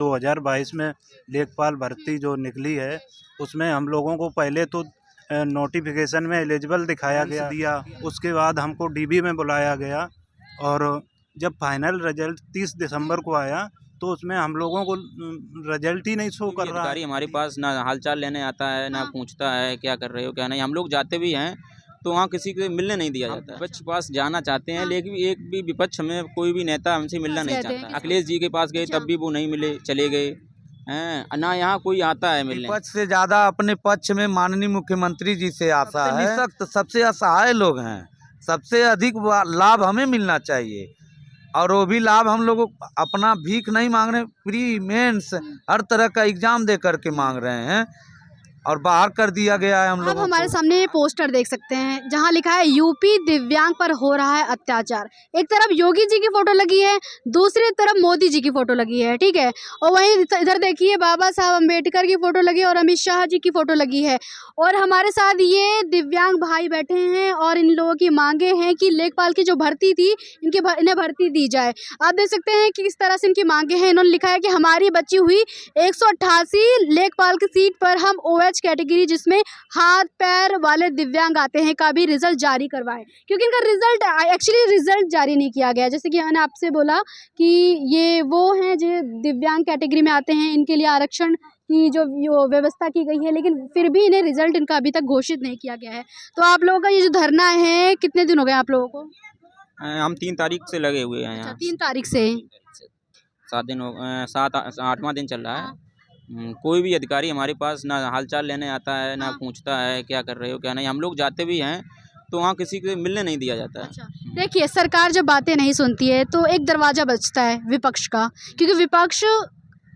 2022 में लेखपाल भर्ती जो निकली है, उसमें हम लोगों को पहले तो नोटिफिकेशन में एलिजिबल दिखाया गया, उसके बाद हमको डीबी में बुलाया गया और जब फाइनल रिजल्ट 30 दिसंबर को आया तो उसमें हम लोगों को रिजल्ट ही नहीं शो कर रहा है। अधिकारी हमारे पास ना हालचाल लेने आता है, ना पूछता है क्या कर रहे हो क्या नहीं। हम लोग जाते भी हैं तो वहाँ किसी को मिलने नहीं दिया जाता है। विपक्ष के पास जाना चाहते हैं लेकिन एक भी विपक्ष में कोई भी नेता हमसे मिलना नहीं चाहता। अखिलेश जी के पास गए तब भी वो नहीं मिले, चले गए हैं ना। यहाँ कोई आता है मिलने। विपक्ष से ज्यादा अपने पक्ष में माननीय मुख्यमंत्री जी से आशा है। सख्त सबसे असहाय लोग हैं, सबसे अधिक लाभ हमें मिलना चाहिए और वो भी लाभ हम लोग अपना भीख नहीं मांग रहे, प्री मेंस हर तरह का एग्जाम दे करके मांग रहे हैं और बाहर कर दिया गया है हम लोग। हमारे सामने ये पोस्टर देख सकते हैं जहां लिखा है यूपी दिव्यांग पर हो रहा है अत्याचार। एक तरफ योगी जी की फोटो लगी है, दूसरी तरफ मोदी जी की फोटो लगी है, ठीक है। और वहीं इधर देखिए बाबा साहब अम्बेडकर की फोटो लगी है और अमित शाह जी की फोटो लगी है। और हमारे साथ ये दिव्यांग भाई बैठे हैं और इन लोगों की मांगे हैं कि लेखपाल की जो भर्ती थी इन्हें भर्ती दी जाए। आप देख सकते हैं कि किस तरह से इनकी मांगे हैं। इन्होंने लिखा है कि हमारी बची हुई 188 लेखपाल की सीट पर हम OH कैटेगरी जिसमें हाथ पैर वाले दिव्यांग आते हैं का भी रिजल्ट जारी करवाएं, क्योंकि इनका रिजल्ट जारी नहीं किया गया। जैसे कि मैंने आपसे बोला कि ये वो हैं जो दिव्यांग कैटेगरी में आते हैं, इनके लिए आरक्षण की जो व्यवस्था की गई है, लेकिन फिर भी इन्हें रिजल्ट इनका अभी तक घोषित नहीं किया गया है। तो आप लोगों का ये जो धरना है कितने दिन हो गए आप लोगों को? हम 3 तारीख से लगे हुए हैं यहाँ। 3 तारीख से 7 दिन 8वां दिन चल रहा है। कोई भी अधिकारी हमारे पास ना हालचाल लेने आता है, ना पूछता है क्या कर रहे हो क्या नहीं। हम लोग जाते भी हैं तो वहाँ किसी को मिलने नहीं दिया जाता है। अच्छा, देखिए सरकार जब बातें नहीं सुनती है तो एक दरवाज़ा बचता है विपक्ष का, क्योंकि विपक्ष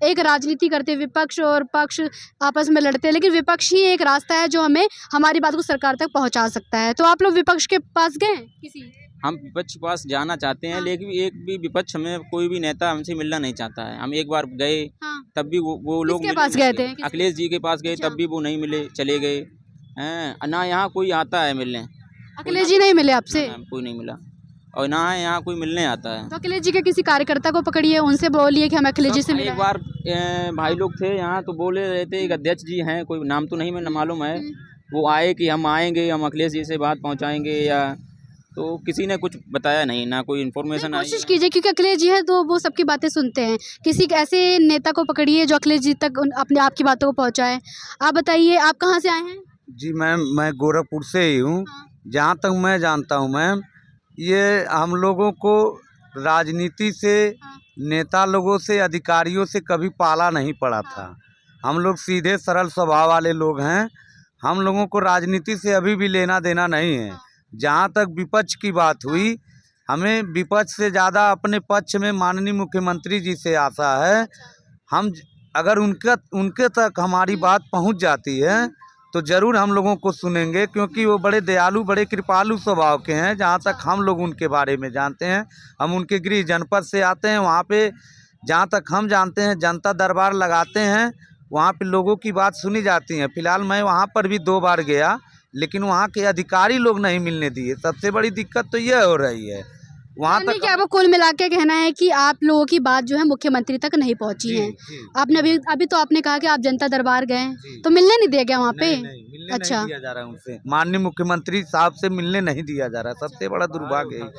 एक राजनीति करते, विपक्ष और पक्ष आपस में लड़ते हैं, लेकिन विपक्ष ही एक रास्ता है जो हमें हमारी बात को सरकार तक पहुंचा सकता है। तो आप लोग विपक्ष के पास गए किसी? हम विपक्ष के पास जाना चाहते हैं लेकिन एक भी विपक्ष में कोई भी नेता हमसे मिलना नहीं चाहता है। हम एक बार गए तब भी वो लोग किसके पास गए थे? अखिलेश जी के पास गए तब भी वो नहीं मिले, चले गए हैं ना। यहाँ कोई आता है मिलने। अखिलेश जी नहीं मिले आपसे? कोई नहीं मिला और ना यहाँ कोई मिलने आता है। तो अखिलेश जी के किसी कार्यकर्ता को पकड़िए, उनसे बोलिए कि हम अखिलेश जी से मिले। एक बार भाई लोग थे यहाँ तो बोले रहे थे, एक अध्यक्ष जी हैं, कोई नाम तो नहीं मैं मालूम है, वो आए कि हम आएंगे, हम अखिलेश जी से बात पहुँचाएंगे या, तो किसी ने कुछ बताया नहीं, ना कोई इन्फॉर्मेशन। कोशिश कीजिए क्योंकि अखिलेश जी है तो वो सबकी बातें सुनते हैं। किसी ऐसे नेता को पकड़िए जो अखिलेश जी तक अपने आपकी बातों को पहुंचाए। आप बताइए आप कहाँ से आए हैं? जी मैम, मैं गोरखपुर से ही हूँ। जहाँ तक मैं जानता हूँ मैम, ये हम लोगों को राजनीति से, नेता लोगों से, अधिकारियों से कभी पाला नहीं पड़ा था। हम लोग सीधे सरल स्वभाव वाले लोग हैं। हम लोगों को राजनीति से अभी भी लेना देना नहीं है। जहाँ तक विपक्ष की बात हुई, हमें विपक्ष से ज़्यादा अपने पक्ष में माननीय मुख्यमंत्री जी से आशा है। हम अगर उनके तक हमारी बात पहुँच जाती है तो ज़रूर हम लोगों को सुनेंगे, क्योंकि वो बड़े दयालु, बड़े कृपालु स्वभाव के हैं। जहाँ तक हम लोग उनके बारे में जानते हैं, हम उनके गृह जनपद से आते हैं। वहाँ पे जहाँ तक हम जानते हैं जनता दरबार लगाते हैं, वहाँ पे लोगों की बात सुनी जाती है। फिलहाल मैं वहाँ पर भी 2 बार गया, लेकिन वहाँ के अधिकारी लोग नहीं मिलने दिए। सबसे बड़ी दिक्कत तो यह हो रही है वहाँ तक। क्या वो कुल मिला के कहना है कि आप लोगों की बात जो है मुख्यमंत्री तक नहीं पहुंची है? आपने अभी तो आपने कहा कि आप जनता दरबार गए, तो मिलने नहीं दिया गया वहाँ पे? मिलने अच्छा नहीं दिया जा रहा है उनसे, माननीय मुख्यमंत्री साहब से मिलने नहीं दिया जा रहा। सबसे बड़ा दुर्भाग्य है।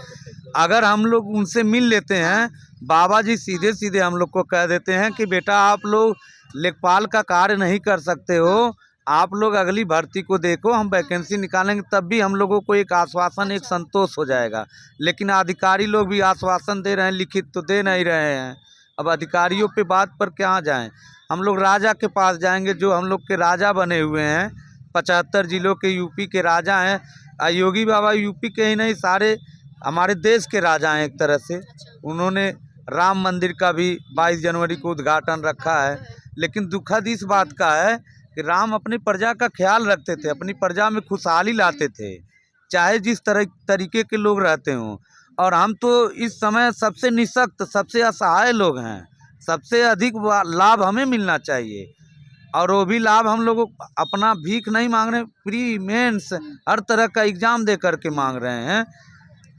अगर हम लोग उनसे मिल लेते हैं, बाबा जी सीधे सीधे हम लोग को कह देते हैं कि बेटा आप लोग लेखपाल का कार्य नहीं कर सकते हो, आप लोग अगली भर्ती को देखो, हम वैकेंसी निकालेंगे। तब भी हम लोगों को एक आश्वासन, एक संतोष हो जाएगा। लेकिन अधिकारी लोग भी आश्वासन दे रहे हैं, लिखित तो दे नहीं रहे हैं। अब अधिकारियों पे बात पर क्या जाएं? हम लोग राजा के पास जाएंगे, जो हम लोग के राजा बने हुए हैं, 75 जिलों के यूपी के राजा हैं। योगी बाबा यूपी के ही नहीं, सारे हमारे देश के राजा हैं एक तरह से। उन्होंने राम मंदिर का भी 22 जनवरी को उद्घाटन रखा है। लेकिन दुखद इस बात का है कि राम अपनी प्रजा का ख्याल रखते थे, अपनी प्रजा में खुशहाली लाते थे, चाहे जिस तरीके के लोग रहते हों। और हम तो इस समय सबसे निःशक्त, सबसे असहाय लोग हैं। सबसे अधिक लाभ हमें मिलना चाहिए और वो भी लाभ हम लोग अपना भीख नहीं मांग रहे, प्री मेंस हर तरह का एग्जाम दे करके मांग रहे हैं।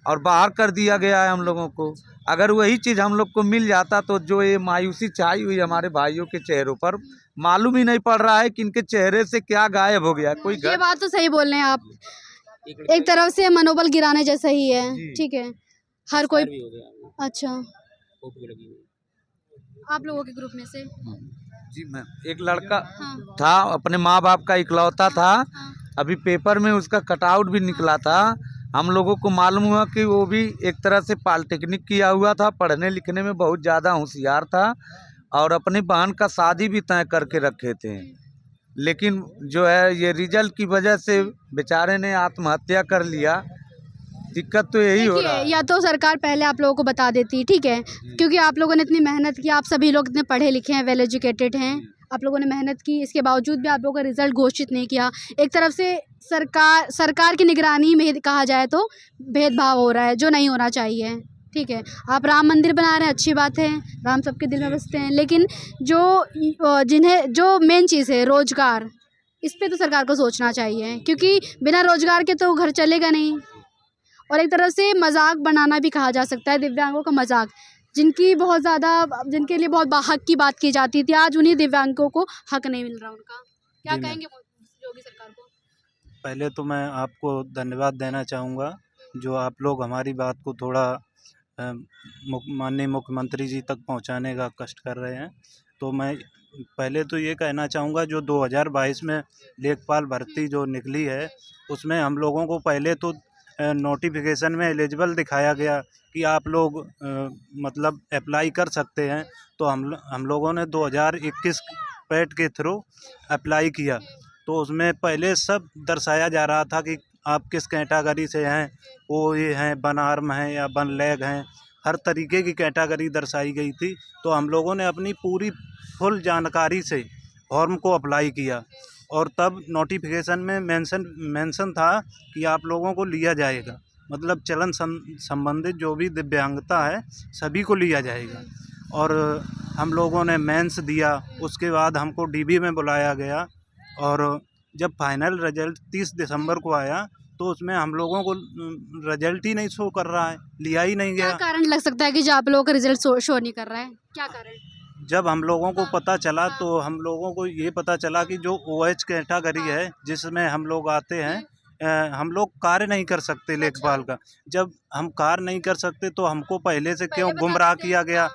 और बाहर कर दिया गया है हम लोगों को। अगर वही चीज़ हम लोग को मिल जाता तो जो ये मायूसी छाई हुई हमारे भाइयों के चेहरों पर, मालूम ही नहीं पड़ रहा है कि इनके चेहरे से क्या गायब हो गया। कोई ये बात तो सही बोल रहे हैं आप, एक तरफ से मनोबल गिराने जैसा ही है। ठीक है, हर कोई भी हो गया, अच्छा फोटो भी लगी हुई। आप लोगों के ग्रुप में से जी मैम, एक लड़का हाँ था, अपने माँ बाप का इकलौता था। हाँ अभी पेपर में उसका कटआउट भी निकला था। हम लोगों को मालूम हुआ कि वो भी एक तरह से पॉलिटेक्निक किया हुआ था, पढ़ने लिखने में बहुत ज़्यादा होशियार था और अपनी बहन का शादी भी तय करके रखे थे। लेकिन जो है ये रिजल्ट की वजह से बेचारे ने आत्महत्या कर लिया। दिक्कत तो यही हो रहा देखिए, है। या तो सरकार पहले आप लोगों को बता देती, ठीक है, क्योंकि आप लोगों ने इतनी मेहनत की, आप सभी लोग इतने पढ़े लिखे हैं, वेल एजुकेटेड हैं, आप लोगों ने मेहनत की, इसके बावजूद भी आप लोगों का रिजल्ट घोषित नहीं किया। एक तरफ से सरकार की निगरानी में कहा जाए तो भेदभाव हो रहा है, जो नहीं होना चाहिए। ठीक है, आप राम मंदिर बना रहे हैं, अच्छी बात है, राम सबके दिल में बसते हैं, लेकिन जो मेन चीज़ है रोजगार, इस पे तो सरकार को सोचना चाहिए, क्योंकि बिना रोजगार के तो घर चलेगा नहीं। और एक तरफ से मजाक बनाना भी कहा जा सकता है, दिव्यांगों का मजाक, जिनकी बहुत ज़्यादा, जिनके लिए बहुत हक की बात की जाती थी, आज उन्हीं दिव्यांगों को हक नहीं मिल रहा उनका। क्या जी मैम। कहेंगे योगी सरकार को? पहले तो मैं आपको धन्यवाद देना चाहूँगा, जो आप लोग हमारी बात को थोड़ा माननीय मुख्यमंत्री जी तक पहुँचाने का कष्ट कर रहे हैं। तो मैं पहले तो ये कहना चाहूँगा, जो 2022 में लेखपाल भर्ती जो निकली है, उसमें हम लोगों को पहले तो नोटिफिकेशन में एलिजिबल दिखाया गया कि आप लोग मतलब अप्लाई कर सकते हैं। तो हम लोगों ने 2021 पैट के थ्रू अप्लाई किया, तो उसमें पहले सब दर्शाया जा रहा था कि आप किस कैटेगरी से हैं, वो ये हैं वन आर्म हैं या वन लेग हैं, हर तरीके की कैटेगरी दर्शाई गई थी। तो हम लोगों ने अपनी पूरी फुल जानकारी से फॉर्म को अप्लाई किया और तब नोटिफिकेशन में मेंशन था कि आप लोगों को लिया जाएगा, मतलब चलन संबंधित जो भी दिव्यांगता है सभी को लिया जाएगा। और हम लोगों ने मेंस दिया, उसके बाद हमको डीबी में बुलाया गया और जब फाइनल रिजल्ट 30 दिसंबर को आया तो उसमें हम लोगों को रिजल्ट ही नहीं शो कर रहा है, लिया ही नहीं क्या गया। कारण लग सकता है कि जो आप लोगों का रिजल्ट शो नहीं कर रहा है, क्या कारण? जब हम लोगों को पता चला तो हम लोगों को ये पता चला कि जो OH कैटेगरी है जिसमें हम लोग आते हैं, हम लोग कार्य नहीं कर सकते लेखपाल का। जब हम कार्य नहीं कर सकते तो हमको पहले से क्यों गुमराह किया गया?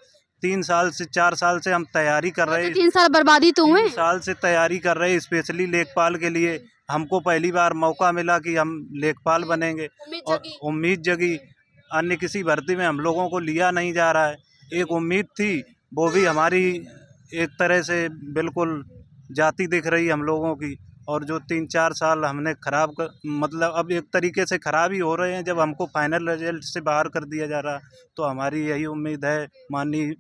3 साल से 4 साल से हम तैयारी कर रहे हैं, 3 साल बर्बादी तो हुए। 3 साल से तैयारी कर रहे हैं स्पेशली लेखपाल के लिए। हमको पहली बार मौका मिला कि हम लेखपाल बनेंगे और उम्मीद जगी। अन्य किसी भर्ती में हम लोगों को लिया नहीं जा रहा है। एक उम्मीद थी, वो भी हमारी एक तरह से बिल्कुल जाती दिख रही हम लोगों की। और जो 3-4 साल हमने मतलब अब एक तरीके से ख़राब ही हो रहे हैं। जब हमको फाइनल रिजल्ट से बाहर कर दिया जा रहा, तो हमारी यही उम्मीद है माननीय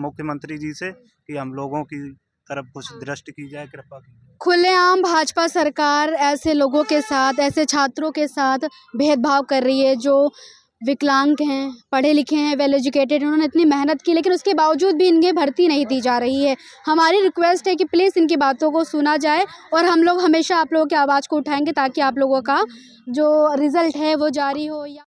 मुख्यमंत्री जी से कि हम लोगों की तरफ कुछ दृष्टि की जाए, कृपा की जाए। खुलेआम भाजपा सरकार ऐसे लोगों के साथ, ऐसे छात्रों के साथ भेदभाव कर रही है जो विकलांग हैं, पढ़े लिखे हैं, वेल एजुकेटेड, उन्होंने इतनी मेहनत की, लेकिन उसके बावजूद भी इनके भर्ती नहीं दी जा रही है। हमारी रिक्वेस्ट है कि प्लीज़ इनकी बातों को सुना जाए और हम लोग हमेशा आप लोगों की आवाज़ को उठाएंगे ताकि आप लोगों का जो रिज़ल्ट है वो जारी हो। या